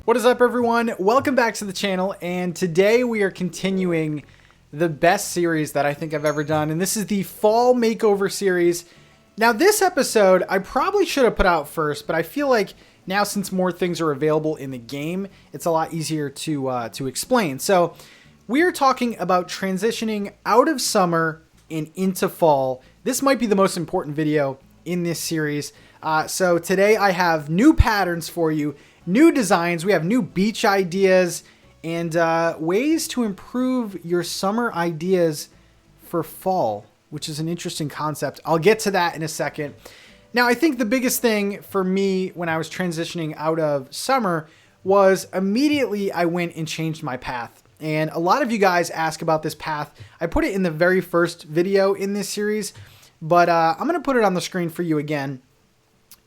What is up, everyone? Welcome back to the channel, and today we are continuing the best series that I think I've ever done, and this is the Fall Makeover series. Now, this episode I probably should have put out first, but I feel like now since more things are available in the game, it's a lot easier to explain. So we are talking about transitioning out of summer and into fall. This might be the most important video in this series. So today I have new patterns for you, new designs, we have new beach ideas, and ways to improve your summer ideas for fall, which is an interesting concept. I'll get to that in a second. Now, I think the biggest thing for me when I was transitioning out of summer was immediately I went and changed my path. And a lot of you guys ask about this path. I put it in the very first video in this series, but I'm going to put it on the screen for you again.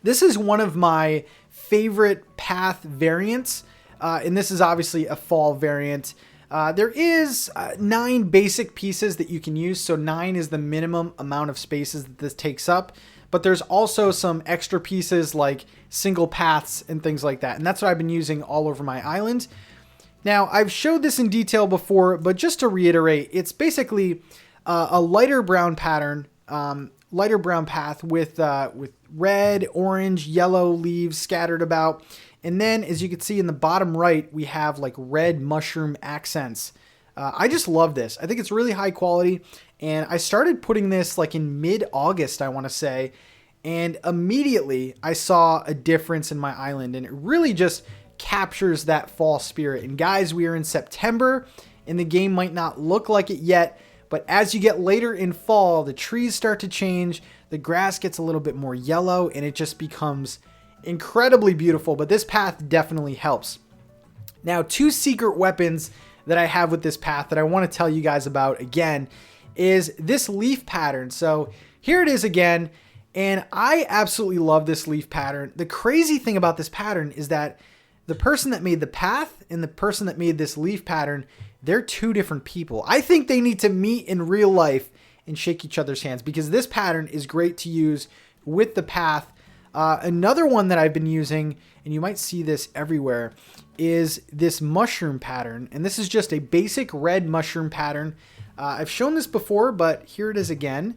This is one of my favorite path variants, and this is obviously a fall variant. There is 9 basic pieces that you can use, so 9 is the minimum amount of spaces that this takes up, but there's also some extra pieces like single paths and things like that, and that's what I've been using all over my island. Now, I've showed this in detail before, but just to reiterate, it's basically a lighter brown pattern, lighter brown path with red, orange, yellow leaves scattered about. And then, as you can see in the bottom right, we have like red mushroom accents. I just love this. I think it's really high quality. And I started putting this like in mid-August, I want to say. And immediately I saw a difference in my island. And it really just captures that fall spirit. And guys, we are in September and the game might not look like it yet, but as you get later in fall, the trees start to change, the grass gets a little bit more yellow, and it just becomes incredibly beautiful. But this path definitely helps. Now, 2 secret weapons that I have with this path that I want to tell you guys about again is this leaf pattern. So here it is again, and I absolutely love this leaf pattern. The crazy thing about this pattern is that the person that made the path and the person that made this leaf pattern, they're 2 different people. I think they need to meet in real life and shake each other's hands because this pattern is great to use with the path. Another one that I've been using, and you might see this everywhere, is this mushroom pattern. And this is just a basic red mushroom pattern. I've shown this before, but here it is again.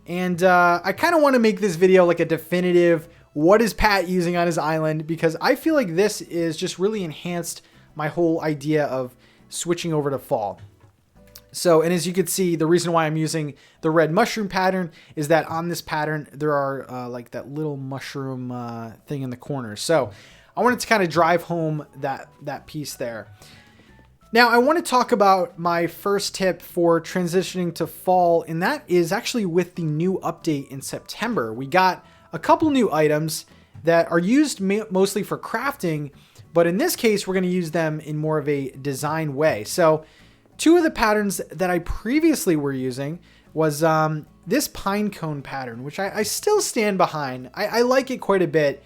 And I kind of want to make this video like a definitive, what is Pat using on his island? Because I feel like this is just really enhanced my whole idea of switching over to fall. So, and as you can see, the reason why I'm using the red mushroom pattern is that on this pattern, there are like that little mushroom thing in the corner. So I wanted to kind of drive home that piece there. Now, I want to talk about my first tip for transitioning to fall, and that is actually with the new update in September. We got a couple new items that are used mostly for crafting, but in this case, we're going to use them in more of a design way. So 2 of the patterns that I previously were using was this pine cone pattern, which I still stand behind. I like it quite a bit,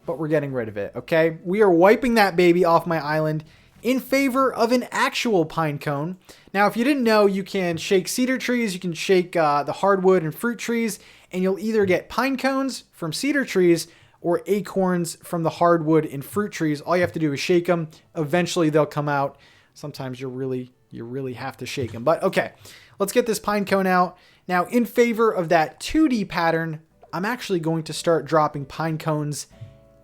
but we're getting rid of it, okay? We are wiping that baby off my island in favor of an actual pine cone. Now, if you didn't know, you can shake cedar trees, you can shake the hardwood and fruit trees, and you'll either get pine cones from cedar trees or acorns from the hardwood and fruit trees. All you have to do is shake them. Eventually they'll come out. Sometimes you really have to shake them. But okay, let's get this pine cone out. Now, in favor of that 2D pattern, I'm actually going to start dropping pine cones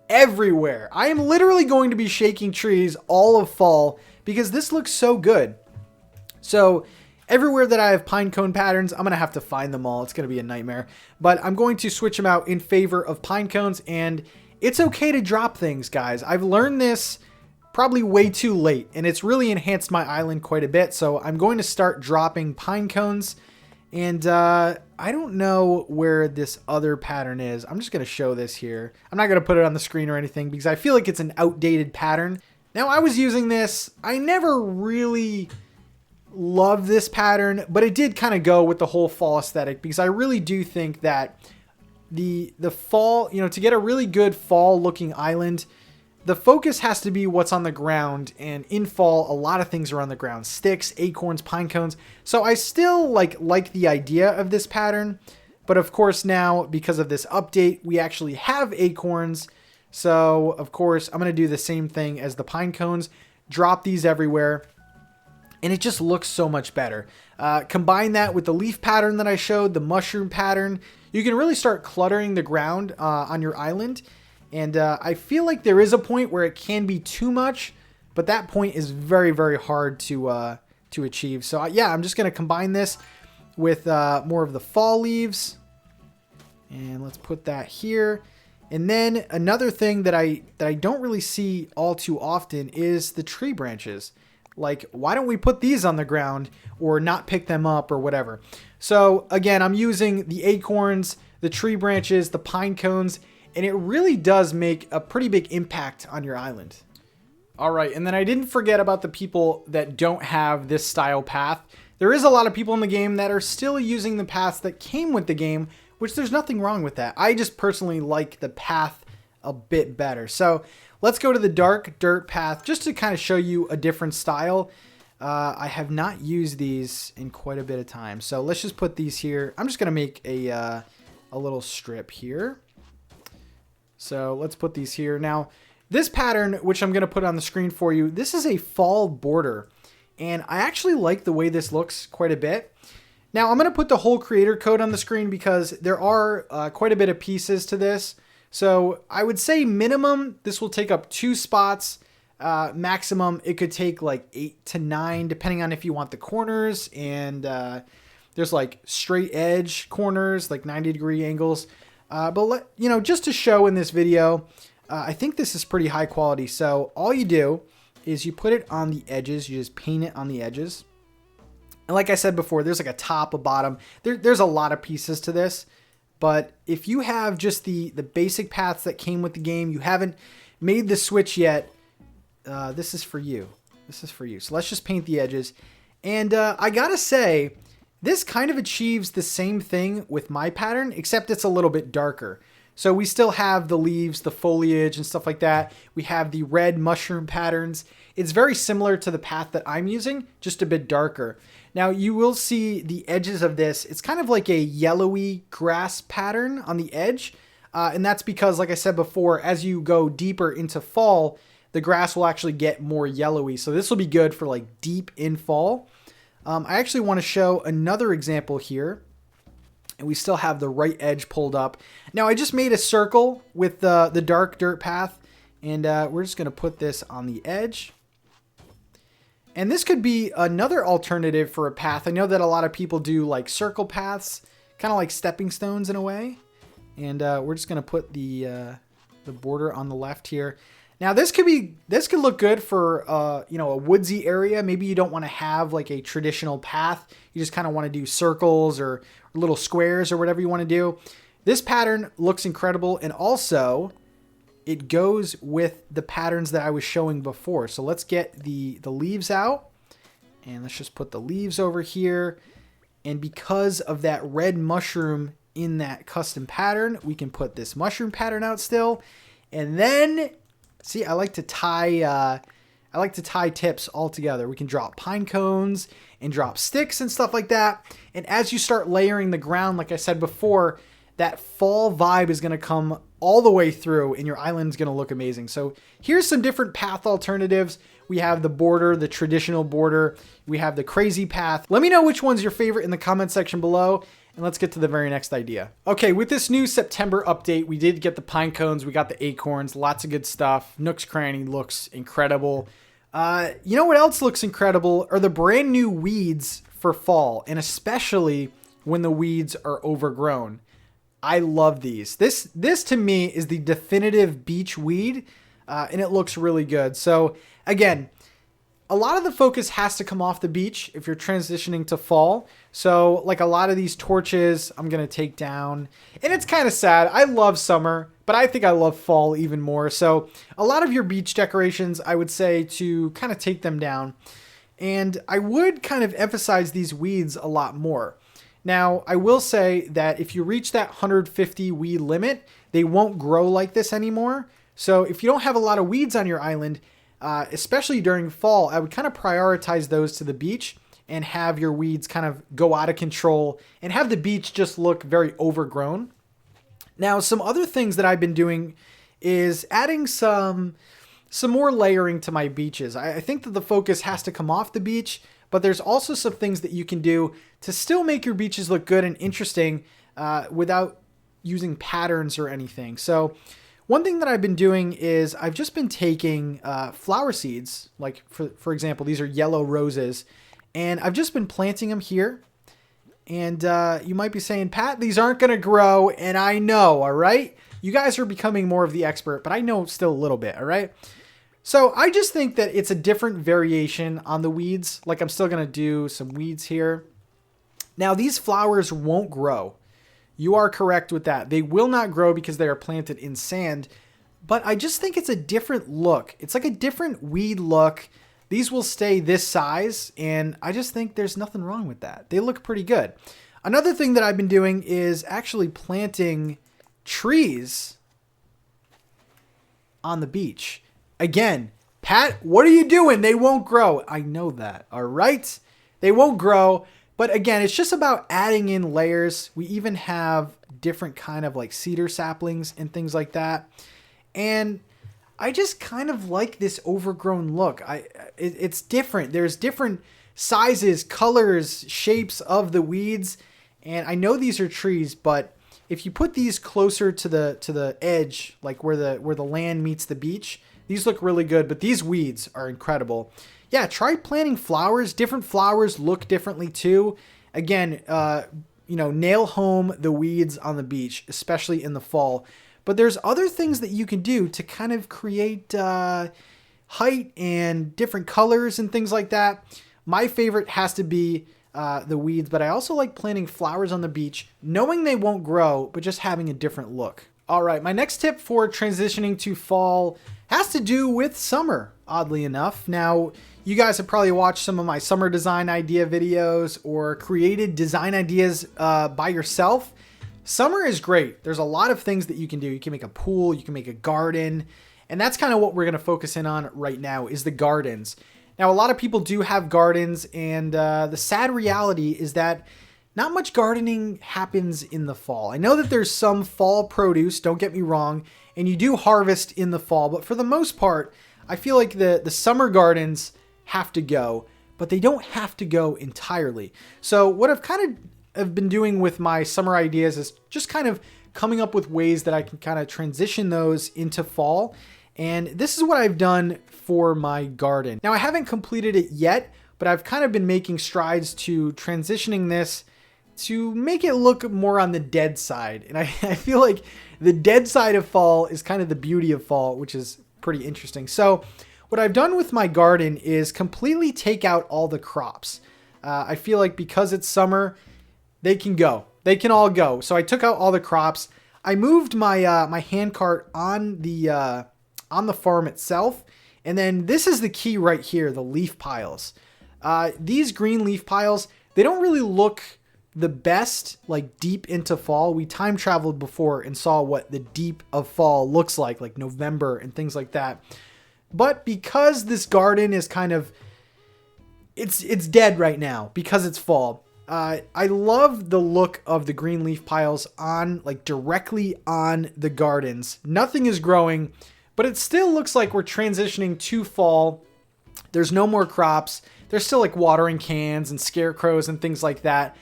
everywhere. I am literally going to be shaking trees all of fall because this looks so good. So everywhere that I have pine cone patterns, I'm going to have to find them all. It's going to be a nightmare. But I'm going to switch them out in favor of pine cones. And it's okay to drop things, guys. I've learned this probably way too late, and it's really enhanced my island quite a bit. So I'm going to start dropping pine cones. And I don't know where this other pattern is. I'm just going to show this here. I'm not going to put it on the screen or anything because I feel like it's an outdated pattern. Now, I was using this. I never really love this pattern, but it did kind of go with the whole fall aesthetic because I really do think that the fall, you know, to get a really good fall looking island, the focus has to be what's on the ground, and in fall, a lot of things are on the ground. Sticks, acorns, pine cones. So I still like the idea of this pattern, but of course now, because of this update, we actually have acorns. So of course I'm going to do the same thing as the pine cones, drop these everywhere, and it just looks so much better. Combine that with the leaf pattern that I showed, the mushroom pattern, you can really start cluttering the ground on your island. And I feel like there is a point where it can be too much, but that point is very, very hard to achieve. So yeah, I'm just going to combine this with more of the fall leaves. And let's put that here. And then another thing that I don't really see all too often is the tree branches. Like, why don't we put these on the ground or not pick them up or whatever? So again, I'm using the acorns, the tree branches, the pine cones, and it really does make a pretty big impact on your island. All right, and then I didn't forget about the people that don't have this style path. There is a lot of people in the game that are still using the paths that came with the game, which there's nothing wrong with that. I just personally like the path a bit better. So let's go to the dark dirt path just to kind of show you a different style. I have not used these in quite a bit of time. So let's just put these here. I'm just going to make a little strip here. So let's put these here. Now, this pattern, which I'm going to put on the screen for you, this is a fall border. And I actually like the way this looks quite a bit. Now, I'm going to put the whole creator code on the screen because there are quite a bit of pieces to this. So I would say minimum, this will take up 2 spots. Maximum, it could take like 8 to 9, depending on if you want the corners. And there's like straight edge corners, like 90-degree angles. But just to show in this video, I think this is pretty high quality. So all you do is you put it on the edges. You just paint it on the edges. And like I said before, there's like a top, a bottom. There's a lot of pieces to this. But if you have just the basic paths that came with the game, you haven't made the switch yet, this is for you. This is for you. So let's just paint the edges. And I gotta say, this kind of achieves the same thing with my pattern, except it's a little bit darker. So we still have the leaves, the foliage and stuff like that. We have the red mushroom patterns. It's very similar to the path that I'm using, just a bit darker. Now you will see the edges of this. It's kind of like a yellowy grass pattern on the edge. And that's because, like I said before, as you go deeper into fall, the grass will actually get more yellowy. So this will be good for like deep in fall. I actually want to show another example here. And we still have the right edge pulled up. Now I just made a circle with the dark dirt path. And we're just going to put this on the edge. And this could be another alternative for a path. I know that a lot of people do like circle paths, kind of like stepping stones in a way. And we're just going to put the border on the left here. Now this could look good for a woodsy area. Maybe you don't want to have like a traditional path. You just kind of want to do circles or little squares or whatever you want to do. This pattern looks incredible, and also it goes with the patterns that I was showing before. So let's get the leaves out, and let's just put the leaves over here. And because of that red mushroom in that custom pattern, we can put this mushroom pattern out still. And then, see, I like to tie tips all together. We can drop pine cones and drop sticks and stuff like that. And as you start layering the ground, like I said before, that fall vibe is going to come all the way through and your island's going to look amazing. So here's some different path alternatives. We have the border, the traditional border. We have the crazy path. Let me know which one's your favorite in the comment section below. And let's get to the very next idea. Okay, with this new September update, we did get the pine cones. We got the acorns, lots of good stuff. Nook's Cranny looks incredible. You know what else looks incredible are the brand new weeds for fall, and especially when the weeds are overgrown. I love these. This to me is the definitive beach weed, and it looks really good. So again, a lot of the focus has to come off the beach if you're transitioning to fall. So like a lot of these torches, I'm going to take down. And it's kind of sad. I love summer, but I think I love fall even more. So a lot of your beach decorations, I would say to kind of take them down. And I would kind of emphasize these weeds a lot more. Now, I will say that if you reach that 150 weed limit, they won't grow like this anymore. So if you don't have a lot of weeds on your island, especially during fall, I would kind of prioritize those to the beach and have your weeds kind of go out of control and have the beach just look very overgrown. Now, some other things that I've been doing is adding some more layering to my beaches. I think that the focus has to come off the beach, but there's also some things that you can do to still make your beaches look good and interesting without using patterns or anything. So one thing that I've been doing is I've just been taking flower seeds, like for example, these are yellow roses, and I've just been planting them here. And you might be saying, Pat, these aren't going to grow, and I know, all right? You guys are becoming more of the expert, but I know still a little bit, all right? So I just think that it's a different variation on the weeds. Like I'm still going to do some weeds here. Now these flowers won't grow. You are correct with that. They will not grow because they are planted in sand, but I just think it's a different look. It's like a different weed look. These will stay this size, and I just think there's nothing wrong with that. They look pretty good. Another thing that I've been doing is actually planting trees on the beach. Again, Pat, what are you doing? They won't grow. I know that, all right? They won't grow, but again, it's just about adding in layers. We even have different kind of like cedar saplings and things like that. And I just kind of like this overgrown look. It's different. There's different sizes, colors, shapes of the weeds. And I know these are trees, but if you put these closer to the edge, like where the land meets the beach, these look really good, but these weeds are incredible. Yeah, try planting flowers. Different flowers look differently too. Again, nail home the weeds on the beach, especially in the fall. But there's other things that you can do to kind of create height and different colors and things like that. My favorite has to be the weeds, but I also like planting flowers on the beach, knowing they won't grow, but just having a different look. All right, my next tip for transitioning to fall has to do with summer, oddly enough. Now, you guys have probably watched some of my summer design idea videos or created design ideas by yourself. Summer is great. There's a lot of things that you can do. You can make a pool, you can make a garden, and that's kind of what we're going to focus in on right now is the gardens. Now, a lot of people do have gardens, and the sad reality is that not much gardening happens in the fall. I know that there's some fall produce, don't get me wrong, and you do harvest in the fall, but for the most part, I feel like the summer gardens have to go, but they don't have to go entirely. So what I've been doing with my summer ideas is just kind of coming up with ways that I can kind of transition those into fall. And this is what I've done for my garden. Now, I haven't completed it yet, but I've kind of been making strides to transitioning this to make it look more on the dead side. And I feel like the dead side of fall is kind of the beauty of fall, which is pretty interesting. So what I've done with my garden is completely take out all the crops. I feel like because it's summer, they can go. They can all go. So I took out all the crops. I moved my my handcart on the farm itself. And then this is the key right here, the leaf piles. These green leaf piles, they don't really look the best like deep into fall. We time traveled before and saw what the deep of fall looks like November and things like that. But because this garden is kind of, it's dead right now because it's fall. I love the look of the green leaf piles on like directly on the gardens. Nothing is growing, but it still looks like we're transitioning to fall. There's no more crops. There's still like watering cans and scarecrows and things like that.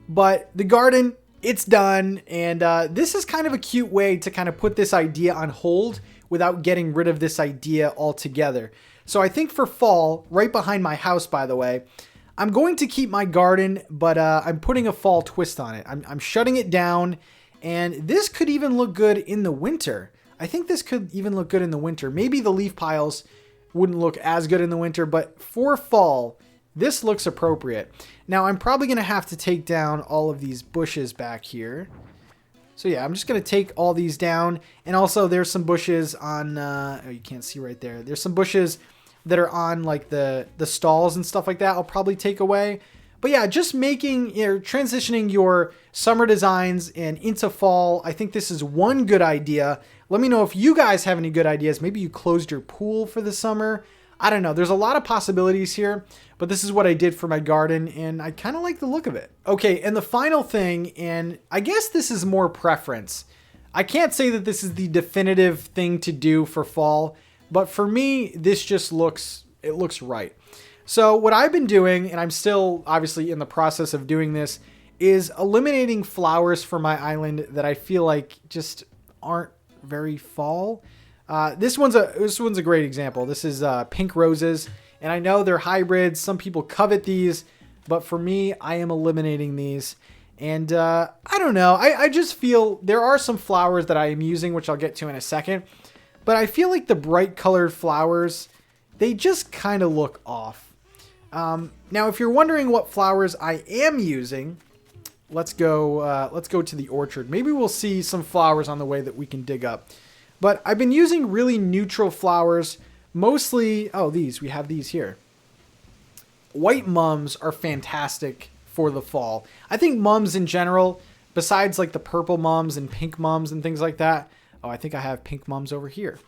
But the garden, it's done. And this is kind of a cute way to kind of put this idea on hold without getting rid of this idea altogether. So I think for fall, right behind my house, by the way, I'm going to keep my garden, but I'm putting a fall twist on it. I'm shutting it down, and this could even look good in the winter. I think this could even look good in the winter. Maybe the leaf piles wouldn't look as good in the winter, but for fall, this looks appropriate. Now, I'm probably going to have to take down all of these bushes back here. So yeah, I'm just going to take all these down. And also there's some bushes on, oh, you can't see right there. There's some bushes that are on like the stalls and stuff like that. I'll probably take away. But yeah, just making, transitioning your summer designs and into fall. I think this is one good idea. Let me know if you guys have any good ideas. Maybe you closed your pool for the summer. I don't know. There's a lot of possibilities here, but this is what I did for my garden, and I kind of like the look of it. Okay, and the final thing, and I guess this is more preference. I can't say that this is the definitive thing to do for fall, but for me, this just looks right. So what I've been doing, and I'm still obviously in the process of doing this, is eliminating flowers for my island that I feel like just aren't very fall. This one's a great example. This is pink roses, and I know they're hybrids. Some people covet these, but for me, I am eliminating these. And I don't know. I just feel there are some flowers that I am using, which I'll get to in a second. But I feel like the bright colored flowers, they just kind of look off. Now, if you're wondering what flowers I am using, let's go to the orchard. Maybe we'll see some flowers on the way that we can dig up. But I've been using really neutral flowers, mostly, we have these here. White mums are fantastic for the fall. I think mums in general, besides like the purple mums and pink mums and things like that. Oh, I think I have pink mums over here.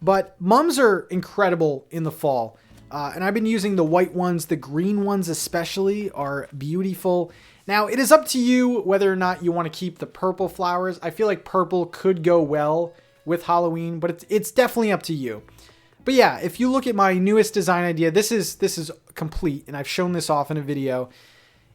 But mums are incredible in the fall. And I've been using the white ones. The green ones especially are beautiful. Now, it is up to you whether or not you want to keep the purple flowers. I feel like purple could go well with Halloween, but it's definitely up to you. But yeah, if you look at my newest design idea, this is complete, and I've shown this off in a video.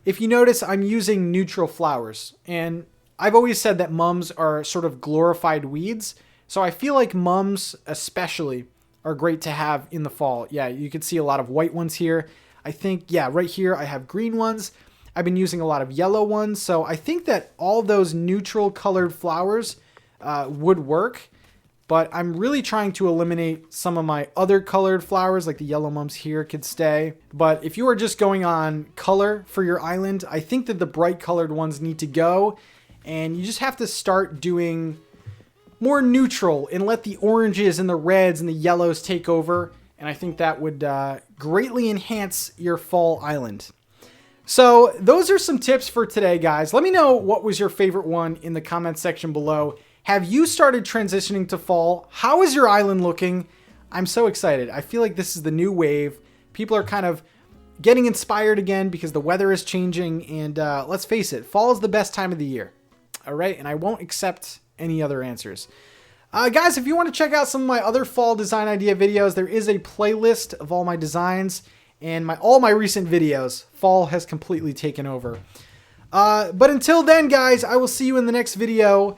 If you notice, I'm using neutral flowers, and I've always said that mums are sort of glorified weeds, so I feel like mums especially are great to have in the fall. Yeah, you can see a lot of white ones here. I think, yeah, right here I have green ones. I've been using a lot of yellow ones, so I think that all those neutral colored flowers would work, but I'm really trying to eliminate some of my other colored flowers, like the yellow mums here could stay. But if you are just going on color for your island, I think that the bright colored ones need to go, and you just have to start doing more neutral and let the oranges and the reds and the yellows take over, and I think that would greatly enhance your fall island. So those are some tips for today, guys. Let me know what was your favorite one in the comments section below. Have you started transitioning to fall? How is your island looking? I'm so excited. I feel like this is the new wave. People are kind of getting inspired again because the weather is changing, and let's face it, fall is the best time of the year. All right, and I won't accept any other answers. Guys, if you want to check out some of my other fall design idea videos, there is a playlist of all my designs and all my recent videos. Fall has completely taken over. But until then, guys, I will see you in the next video.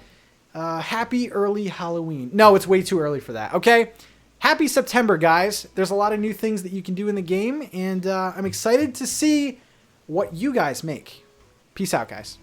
Happy early Halloween. No, it's way too early for that, okay? Happy September, guys. There's a lot of new things that you can do in the game, and I'm excited to see what you guys make. Peace out, guys.